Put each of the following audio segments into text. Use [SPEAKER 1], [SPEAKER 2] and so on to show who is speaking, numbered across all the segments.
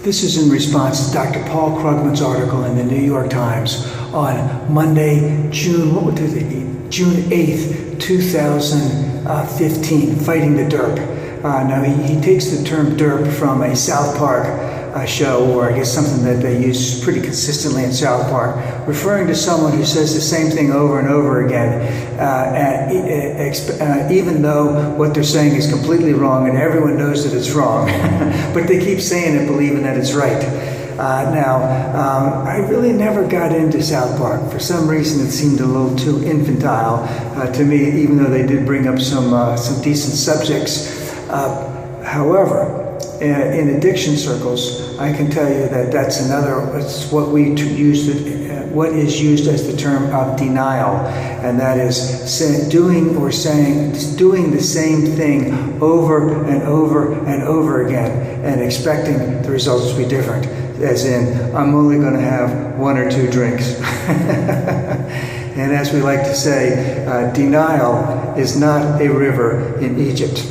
[SPEAKER 1] This is in response to Dr. Paul Krugman's article in the New York Times on Monday, June 8th, 2015, Fighting the Derp. Now, he takes the term derp from a South Park show, or I guess something that they use pretty consistently in South Park, referring to someone who says the same thing over and over again, even though what they're saying is completely wrong and everyone knows that it's wrong, but they keep saying it, believing that it's right. I really never got into South Park. For some reason, it seemed a little too infantile to me, even though they did bring up some decent subjects. However, in addiction circles, I can tell you that that's it's what what is used as the term of denial, and that is doing the same thing over and over and over again, and expecting the results to be different. As in, I'm only going to have 1 or 2 drinks. And as we like to say, denial is not a river in Egypt.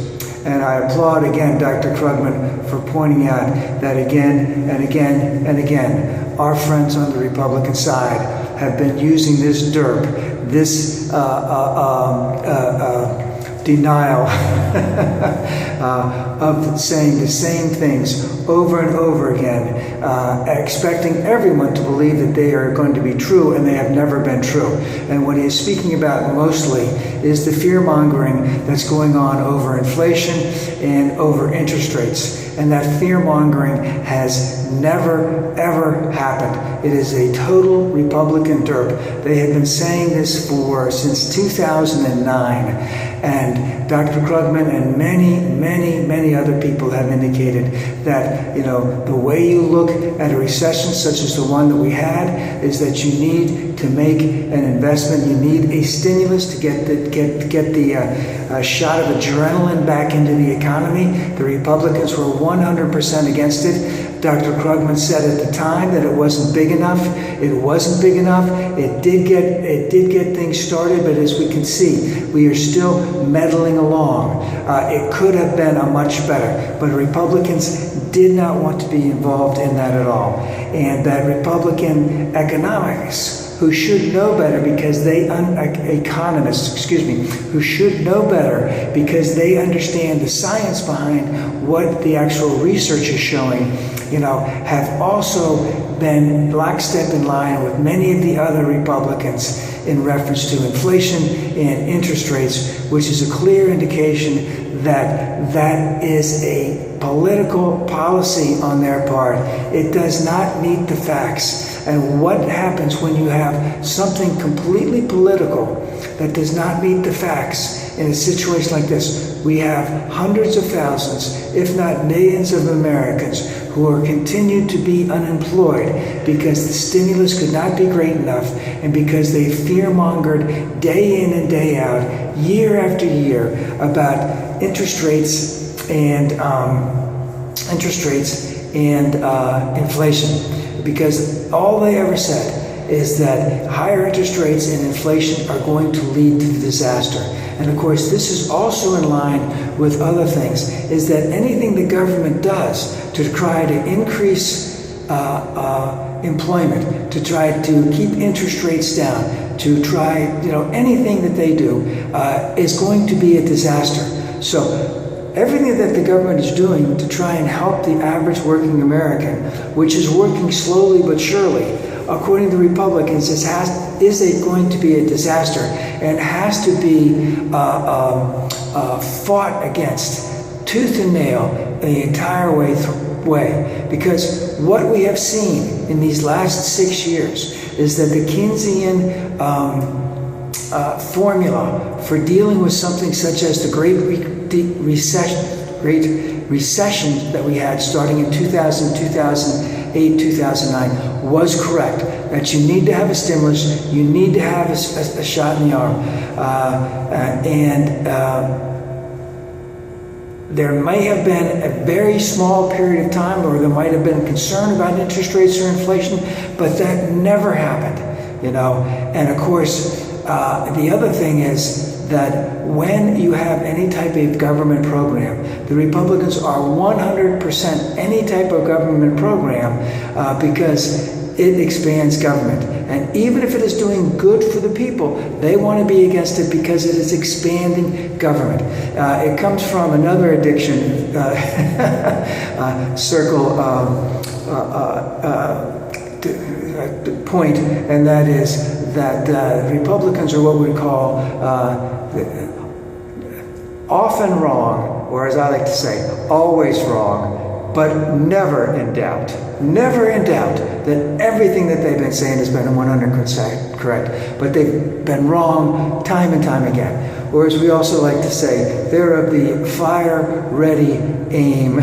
[SPEAKER 1] And I applaud again Dr. Krugman for pointing out that again and again and again, our friends on the Republican side have been using this derp, this denial of saying the same things over and over again, expecting everyone to believe that they are going to be true, and they have never been true. And what he is speaking about mostly is the fear-mongering that's going on over inflation and over interest rates. And that fear-mongering has never, ever happened. It is a total Republican derp. They have been saying this since 2009. And Dr. Krugman and many, many, many other people have indicated that, the way you look at a recession such as the one that we had is that you need to make an investment. You need a stimulus to get the shot of adrenaline back into the economy. The Republicans were 100% against it. Dr. Krugman said at the time that it wasn't big enough. It wasn't big enough. It did get things started, but as we can see, we are still meddling along. It could have been a much better, but Republicans did not want to be involved in that at all. And that Republican economics, who should know better because economists, who should know better because they understand the science behind what the actual research is showing, have also been lockstep in line with many of the other Republicans in reference to inflation and interest rates, which is a clear indication that that is a political policy on their part. It does not meet the facts. And what happens when you have something completely political that does not meet the facts in a situation like this? We have hundreds of thousands, if not millions of Americans who are continued to be unemployed because the stimulus could not be great enough, and because they fear-mongered day in and day out, year after year, about interest rates and inflation. Because all they ever said is that higher interest rates and inflation are going to lead to disaster. And of course, this is also in line with other things, is that anything the government does to try to increase employment, to try to keep interest rates down, to try, anything that they do is going to be a disaster. So everything that the government is doing to try and help the average working American, which is working slowly but surely, according to Republicans, is going to be a disaster and has to be fought against tooth and nail the entire way. Because what we have seen in these last 6 years is that the Keynesian formula for dealing with something such as the Great Recession that we had starting in 2000, 2008, 2009 was correct. That you need to have a stimulus, you need to have a shot in the arm, there may have been a very small period of time where there might have been concern about interest rates or inflation, but that never happened, And of course, the other thing is that when you have any type of government program, the Republicans are 100% any type of government program because it expands government. And even if it is doing good for the people, they want to be against it because it is expanding government. It comes from another addiction circle point, and that is that Republicans are what we call often wrong, or as I like to say, always wrong, but never in doubt. Never in doubt that everything that they've been saying has been 100% correct, but they've been wrong time and time again. Or as we also like to say, they're of the fire, ready, aim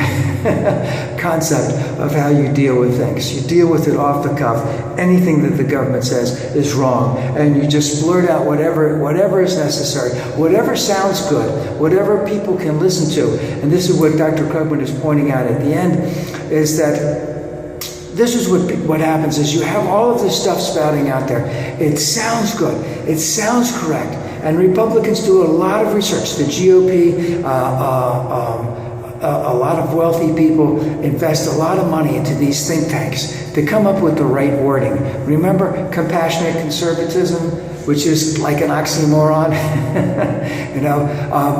[SPEAKER 1] concept of how you deal with things. You deal with it off the cuff. Anything that the government says is wrong, and you just blurt out whatever is necessary, whatever sounds good, whatever people can listen to. And this is what Dr. Krugman is pointing out at the end, is that this is what happens is you have all of this stuff spouting out there. It sounds good. It sounds correct. And Republicans do a lot of research. The GOP, a lot of wealthy people invest a lot of money into these think tanks to come up with the right wording. Remember compassionate conservatism, which is like an oxymoron,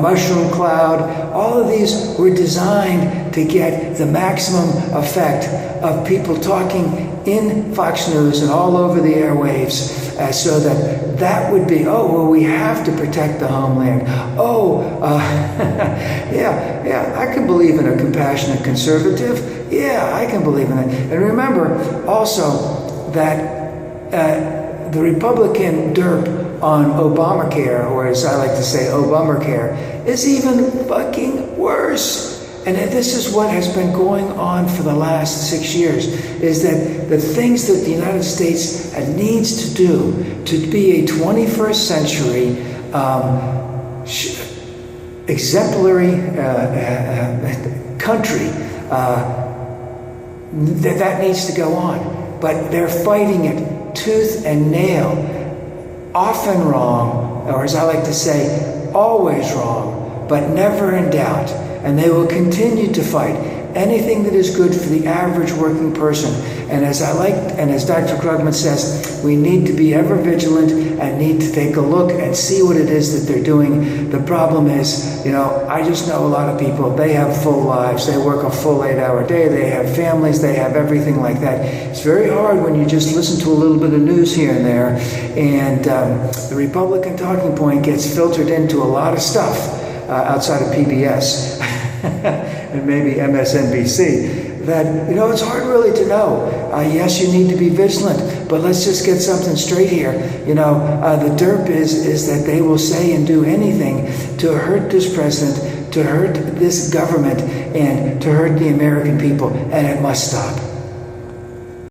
[SPEAKER 1] mushroom cloud. All of these were designed to get the maximum effect of people talking in Fox News and all over the airwaves, so that would be, oh, well, we have to protect the homeland. Oh, yeah, I can believe in a compassionate conservative. Yeah, I can believe in it. And remember also that the Republican derp on Obamacare, or as I like to say, Obamacare, is even fucking worse. And this is what has been going on for the last 6 years, is that the things that the United States needs to do to be a 21st century exemplary country, that needs to go on. But they're fighting it tooth and nail, often wrong, or as I like to say, always wrong, but never in doubt. And they will continue to fight anything that is good for the average working person. And as Dr. Krugman says, we need to be ever vigilant and need to take a look and see what it is that they're doing. The problem is, I just know a lot of people, they have full lives. They work a full 8-hour day. They have families. They have everything like that. It's very hard when you just listen to a little bit of news here and there. And the Republican talking point gets filtered into a lot of stuff outside of PBS and maybe MSNBC, that, it's hard really to know. Yes, you need to be vigilant, but let's just get something straight here. The derp is that they will say and do anything to hurt this president, to hurt this government, and to hurt the American people, and it must stop.